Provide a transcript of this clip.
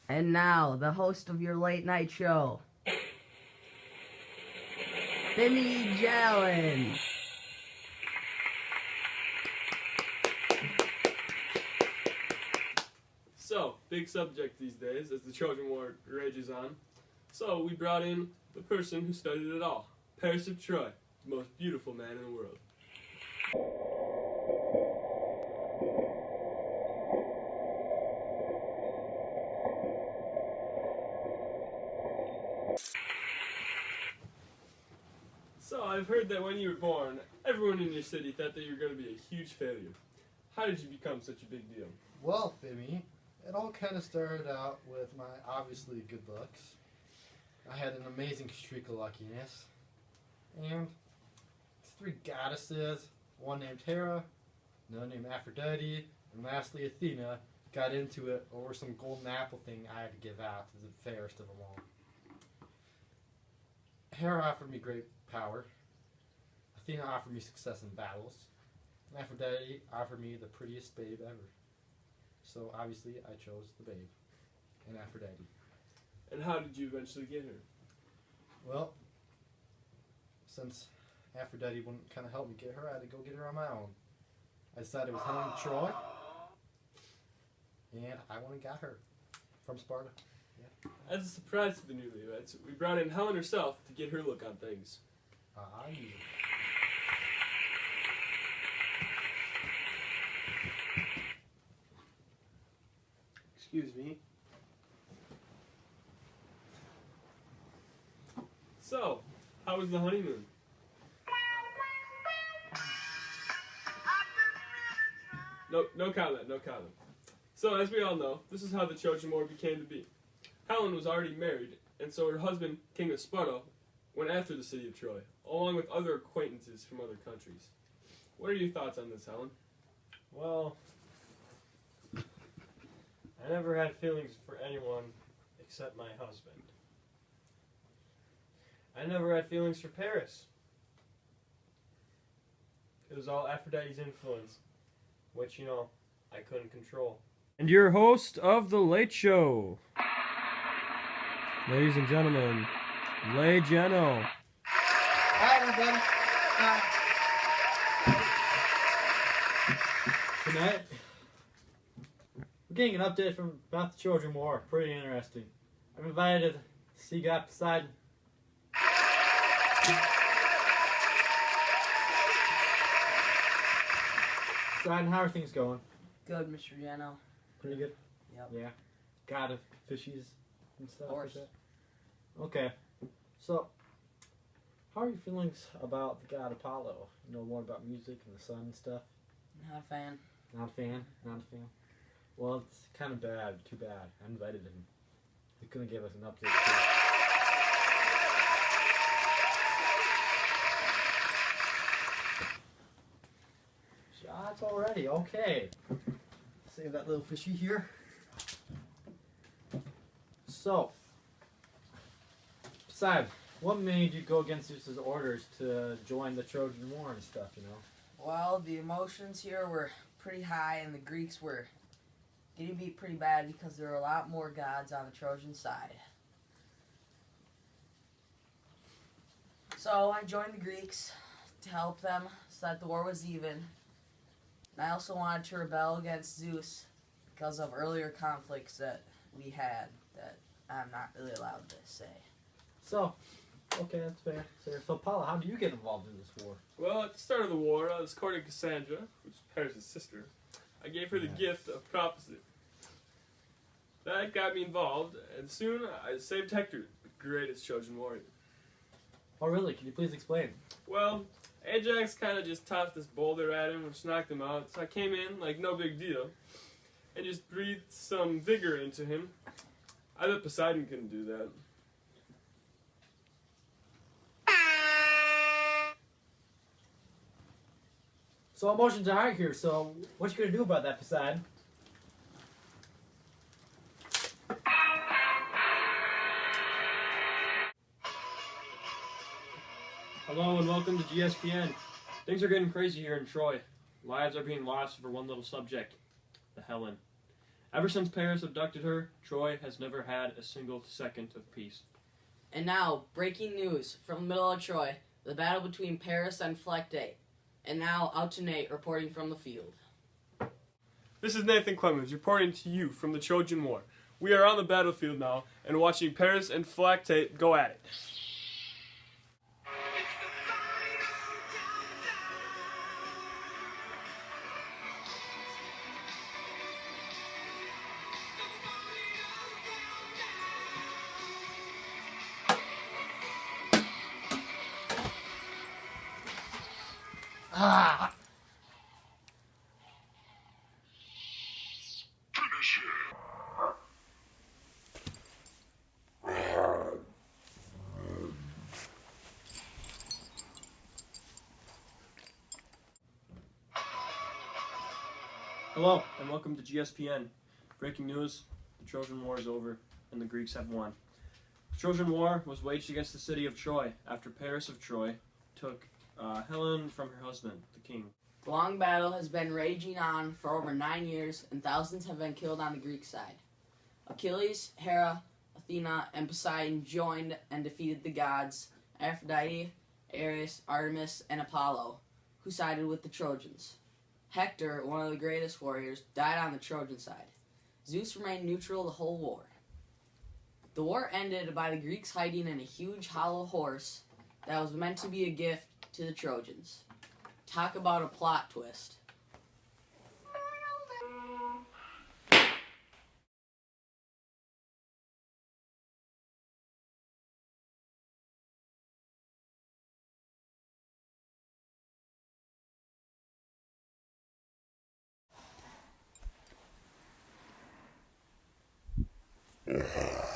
And now, the host of your late night show, Vinny Jalen. So, big subject these days as the Trojan War rages on. So, we brought in the person who studied it all, Paris of Troy, the most beautiful man in the world. So, I've heard that when you were born, everyone in your city thought that you were going to be a huge failure. How did you become such a big deal? Well, Fimmy, it all kind of started out with my obviously good looks. I had an amazing streak of luckiness. And three goddesses, one named Hera, another named Aphrodite, and lastly Athena, got into it over some golden apple thing I had to give out to the fairest of them all. Hera offered me great power. Athena offered me success in battles. And Aphrodite offered me the prettiest babe ever. So obviously I chose the babe and Aphrodite. And how did you eventually get her? Well, since Aphrodite wouldn't kind of help me get her, I had to go get her on my own. I decided it was home in Troy, and I went and got her from Sparta. Yeah. As a surprise to the newlyweds, we brought in Helen herself to get her look on things. Yeah. Excuse me. So, how was the honeymoon? No comment, no comment. So, as we all know, this is how the Trojan War became to be. Helen was already married, and so her husband, King of Sparta, went after the city of Troy, along with other acquaintances from other countries. What are your thoughts on this, Helen? Well, I never had feelings for anyone except my husband. I never had feelings for Paris. It was all Aphrodite's influence, which, I couldn't control. And your host of The Late Show, ladies and gentlemen, Lay Geno. Hi, everybody. Tonight, we're getting an update from about the Trojan War. Pretty interesting. I'm invited to see God Poseidon. Poseidon, how are things going? Good, Mr. Jeno. Pretty good? Yep. Yeah. God of fishes and stuff Of course. like that? Okay. So, how are your feelings about the god Apollo? You know more about music and the sun and stuff? Not a fan. Not a fan? Not a fan? Well, it's kind of bad. Too bad. I invited him. He couldn't give us an update. Shots already. Okay. Save that little fishy here. So, Poseidon, what made you go against Zeus's orders to join the Trojan War and stuff, Well, the emotions here were pretty high, and the Greeks were getting beat pretty bad because there were a lot more gods on the Trojan side. So I joined the Greeks to help them so that the war was even. And I also wanted to rebel against Zeus because of earlier conflicts that we had that I'm not really allowed to say. So, okay, that's fair. So, Paula, how do you get involved in this war? Well, at the start of the war, I was courting Cassandra, who's Paris' sister. I gave her the gift of prophecy. That got me involved, and soon I saved Hector, the greatest Trojan warrior. Oh, really? Can you please explain? Well, Ajax kind of just tossed this boulder at him, which knocked him out, so I came in like no big deal, and just breathed some vigor into him. I bet Poseidon couldn't do that. So, emotions are high here, so what you gonna do about that, Poseidon? Hello and welcome to GSPN. Things are getting crazy here in Troy. Lives are being lost over one little subject, the Helen. Ever since Paris abducted her, Troy has never had a single second of peace. And now, breaking news from the middle of Troy, the battle between Paris and Flecte. And now, out to Nate, reporting from the field. This is Nathan Clemens reporting to you from the Trojan War. We are on the battlefield now and watching Paris and Flecte go at it. Ah! Hello, and welcome to GSPN. Breaking news, the Trojan War is over, and the Greeks have won. The Trojan War was waged against the city of Troy after Paris of Troy took Helen from her husband, the king. The long battle has been raging on for over 9 years, and thousands have been killed on the Greek side. Achilles, Hera, Athena, and Poseidon joined and defeated the gods Aphrodite, Ares, Artemis, and Apollo, who sided with the Trojans. Hector, one of the greatest warriors, died on the Trojan side. Zeus remained neutral the whole war. The war ended by the Greeks hiding in a huge hollow horse that was meant to be a gift to the Trojans. Talk about a plot twist. Uh-huh.